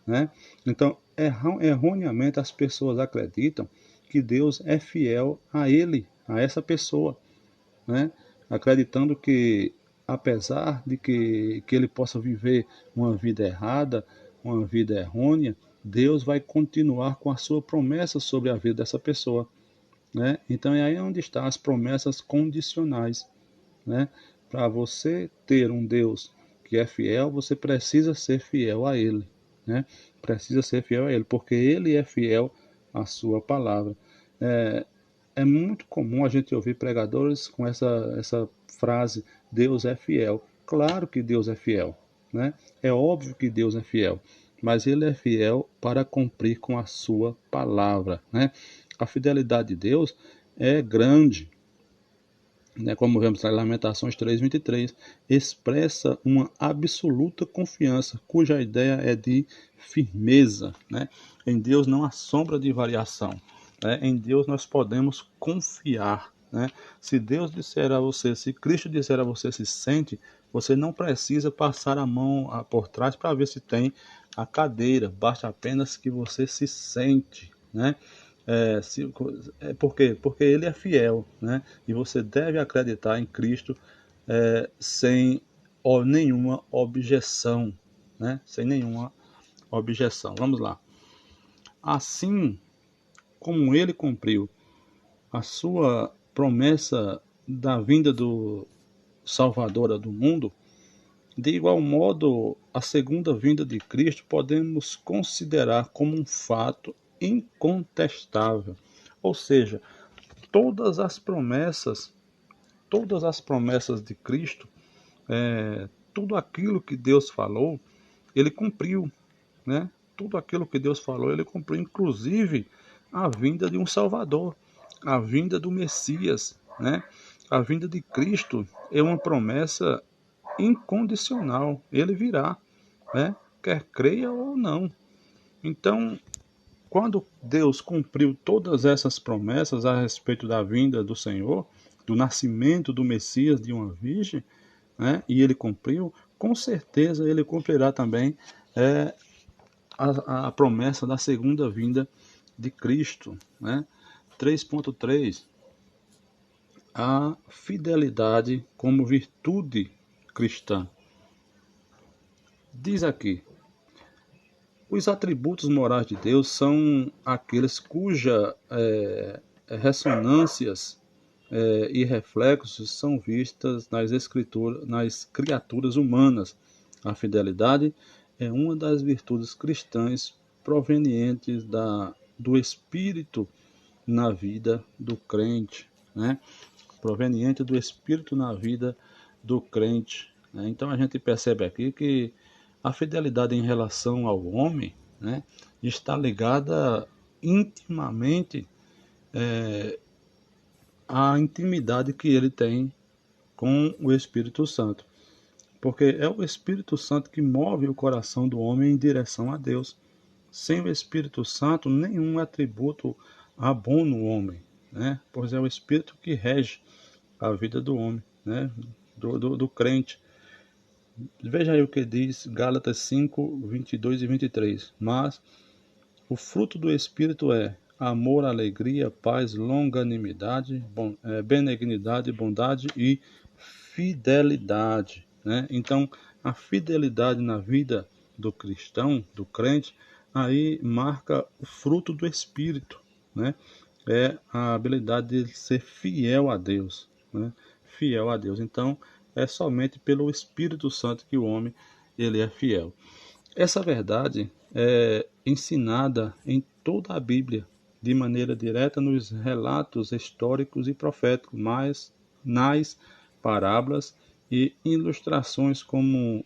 né? Então, erroneamente as pessoas acreditam que Deus é fiel a ele, a essa pessoa, né? Acreditando que, apesar de que ele possa viver uma vida errada, uma vida errônea, Deus vai continuar com a sua promessa sobre a vida dessa pessoa, né? Então é aí onde estão as promessas condicionais, né? Para você ter um Deus que é fiel, você precisa ser fiel a Ele, né? Precisa ser fiel a Ele, porque Ele é fiel à sua palavra. É muito comum a gente ouvir pregadores com essa frase: Deus é fiel. Claro que Deus é fiel, né? É óbvio que Deus é fiel, mas Ele é fiel para cumprir com a sua palavra, né? A fidelidade de Deus é grande, né, como vemos em Lamentações 3:23, expressa uma absoluta confiança, cuja ideia é de firmeza, né? Em Deus não há sombra de variação, né? Em Deus nós podemos confiar, né? Se Deus disser a você, se Cristo disser a você se sente, você não precisa passar a mão por trás para ver se tem a cadeira, basta apenas que você se sente, né? Por quê? Porque ele é fiel, né? E você deve acreditar em Cristo sem nenhuma objeção, né? Sem nenhuma objeção. Vamos lá. Assim como ele cumpriu a sua promessa da vinda do Salvador do mundo, de igual modo, a segunda vinda de Cristo podemos considerar como um fato incontestável. Ou seja, todas as promessas, todas as promessas de Cristo, tudo aquilo que Deus falou, ele cumpriu, né? Tudo aquilo que Deus falou, ele cumpriu, inclusive a vinda de um Salvador, a vinda do Messias, né? A vinda de Cristo é uma promessa incondicional, ele virá, né? Quer creia ou não. Então, quando Deus cumpriu todas essas promessas a respeito da vinda do Senhor, do nascimento do Messias de uma virgem, né, e ele cumpriu, com certeza ele cumprirá também a promessa da segunda vinda de Cristo, né? 3.3. A fidelidade como virtude cristã. Diz aqui: os atributos morais de Deus são aqueles cuja ressonâncias e reflexos são vistas nas escrituras, nas criaturas humanas. A fidelidade é uma das virtudes cristãs provenientes do Espírito na vida do crente, né? Proveniente do Espírito na vida do crente, né? Então a gente percebe aqui que a fidelidade em relação ao homem, né, está ligada intimamente à intimidade que ele tem com o Espírito Santo. Porque é o Espírito Santo que move o coração do homem em direção a Deus. Sem o Espírito Santo, nenhum atributo há bom no homem, né? Pois é o Espírito que rege a vida do homem, né? Do crente. Veja aí o que diz Gálatas 5, 22 e 23. Mas o fruto do Espírito é amor, alegria, paz, longanimidade, benignidade, bondade e fidelidade, né? Então, a fidelidade na vida do cristão, do crente, aí marca o fruto do Espírito, né? É a habilidade de ser fiel a Deus, né? Fiel a Deus. Então, é somente pelo Espírito Santo que o homem ele é fiel. Essa verdade é ensinada em toda a Bíblia, de maneira direta nos relatos históricos e proféticos, mas nas parábolas e ilustrações como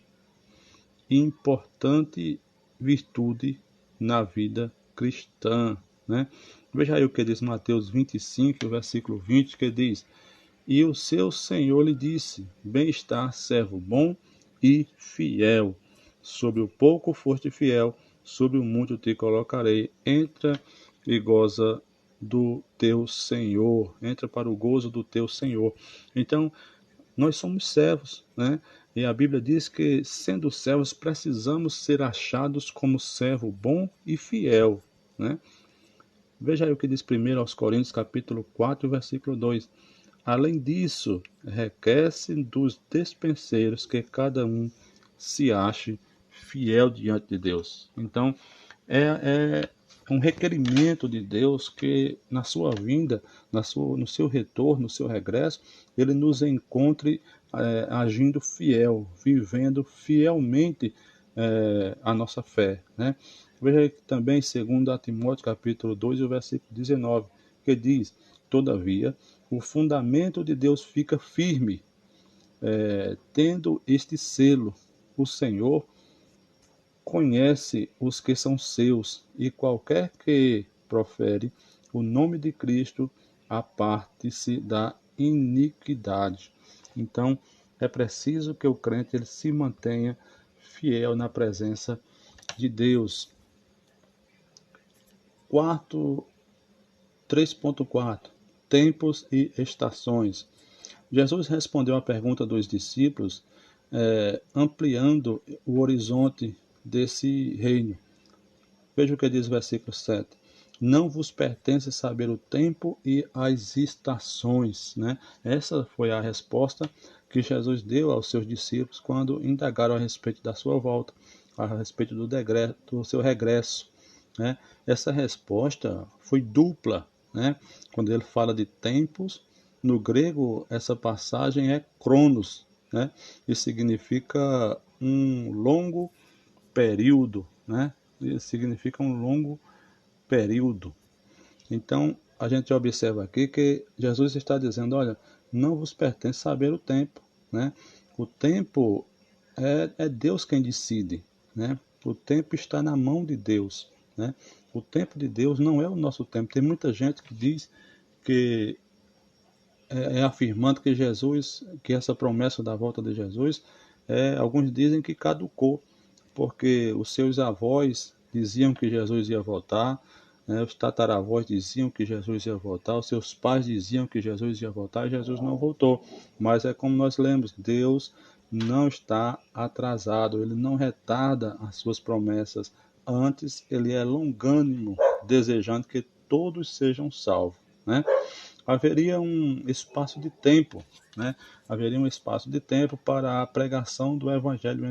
importante virtude na vida cristã, né? Veja aí o que diz Mateus 25, versículo 20, que diz: E o seu Senhor lhe disse: Bem-está, servo bom e fiel. Sobre o pouco foste fiel, sobre o muito te colocarei. Entra e goza do teu Senhor. Entra para o gozo do teu Senhor. Então, nós somos servos, né? E a Bíblia diz que, sendo servos, precisamos ser achados como servo bom e fiel, né? Veja aí o que diz 1 aos Coríntios, capítulo 4, versículo 2. Além disso, requer-se dos despenseiros que cada um se ache fiel diante de Deus. Então, é um requerimento de Deus que na sua vinda, no seu retorno, no seu regresso, ele nos encontre agindo fiel, vivendo fielmente a nossa fé, né? Veja aqui também 2 Timóteo capítulo 2, o versículo 19, que diz: Todavia, o fundamento de Deus fica firme, tendo este selo: o Senhor conhece os que são seus, e qualquer que profere o nome de Cristo aparte-se da iniquidade. Então, é preciso que o crente ele se mantenha fiel na presença de Deus. Quarto, 3.4 Tempos e estações. Jesus respondeu à pergunta dos discípulos, ampliando o horizonte desse reino. Veja o que diz o versículo 7. Não vos pertence saber o tempo e as estações, né? Essa foi a resposta que Jesus deu aos seus discípulos quando indagaram a respeito da sua volta, a respeito do seu regresso, né? Essa resposta foi dupla, né? Quando ele fala de tempos, no grego essa passagem é cronos, né? E significa um longo período, né? Significa um longo período. Então, a gente observa aqui que Jesus está dizendo, olha, não vos pertence saber o tempo, né? O tempo é Deus quem decide, né? O tempo está na mão de Deus, né? O tempo de Deus não é o nosso tempo. Tem muita gente que diz que afirmando que Jesus, que essa promessa da volta de Jesus, alguns dizem que caducou, porque os seus avós diziam que Jesus ia voltar, né? Os tataravós diziam que Jesus ia voltar, os seus pais diziam que Jesus ia voltar e Jesus não voltou. Mas é como nós lemos, Deus não está atrasado, ele não retarda as suas promessas, antes ele é longânimo, desejando que todos sejam salvos, né? Haveria um espaço de tempo, né? Haveria um espaço de tempo para a pregação do Evangelho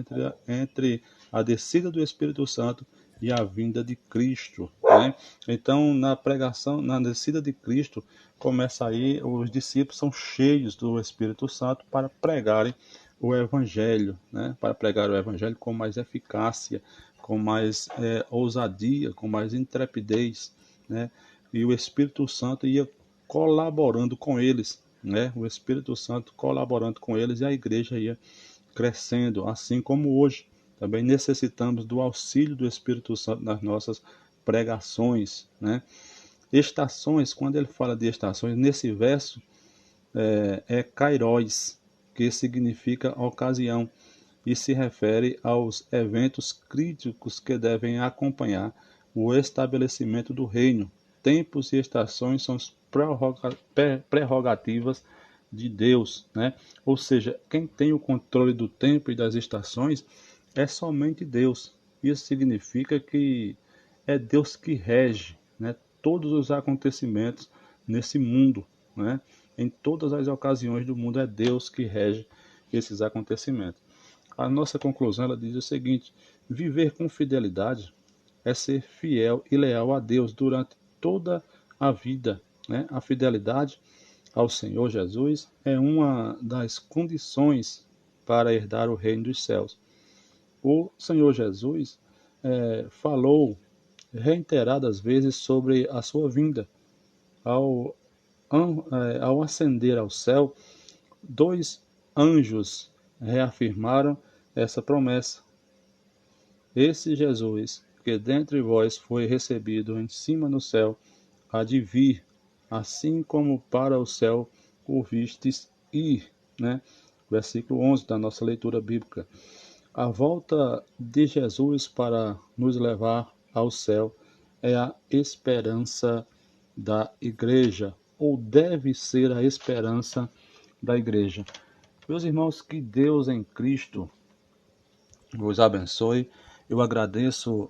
entre a descida do Espírito Santo e a vinda de Cristo, né? Então, na pregação, na descida de Cristo, começa aí, os discípulos são cheios do Espírito Santo para pregarem o Evangelho, né? Para pregar o Evangelho com mais eficácia, com mais ousadia, com mais intrepidez, né? E o Espírito Santo ia colaborando com eles, né? O Espírito Santo colaborando com eles e a igreja ia crescendo, assim como hoje. Também necessitamos do auxílio do Espírito Santo nas nossas pregações, né? Estações, quando ele fala de estações, nesse verso kairos, que significa ocasião, e se refere aos eventos críticos que devem acompanhar o estabelecimento do reino. Tempos e estações são as prerrogativas de Deus, né? Ou seja, quem tem o controle do tempo e das estações é somente Deus. Isso significa que é Deus que rege, né, todos os acontecimentos nesse mundo, né? Em todas as ocasiões do mundo é Deus que rege esses acontecimentos. A nossa conclusão ela diz o seguinte: viver com fidelidade é ser fiel e leal a Deus durante toda a vida, né? A fidelidade ao Senhor Jesus é uma das condições para herdar o reino dos céus. O Senhor Jesus falou reiteradas vezes sobre a sua vinda. Ao, ao ascender ao céu, dois anjos reafirmaram essa promessa. Esse Jesus, que dentre vós foi recebido em cima no céu, há de vir, assim como para o céu o vistes ir, né? Versículo 11 da nossa leitura bíblica. A volta de Jesus para nos levar ao céu é a esperança da igreja, ou deve ser a esperança da igreja. Meus irmãos, que Deus em Cristo vos abençoe. Eu agradeço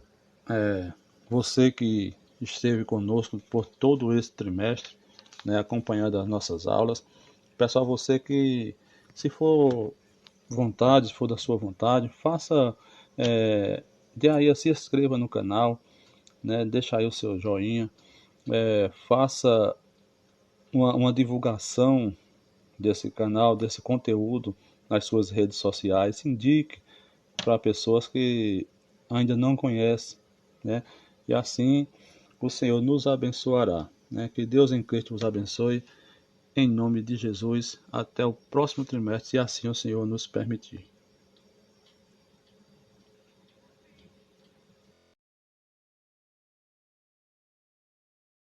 você que esteve conosco por todo esse trimestre, né, acompanhando as nossas aulas. Pessoal, você que, se for vontade, se for da sua vontade, faça, dê aí, se inscreva no canal, né, deixa aí o seu joinha, faça uma divulgação desse canal, desse conteúdo nas suas redes sociais, indique para pessoas que ainda não conhecem, né? E assim o Senhor nos abençoará, né? Que Deus em Cristo vos abençoe, em nome de Jesus. Até o próximo trimestre, se assim o Senhor nos permitir.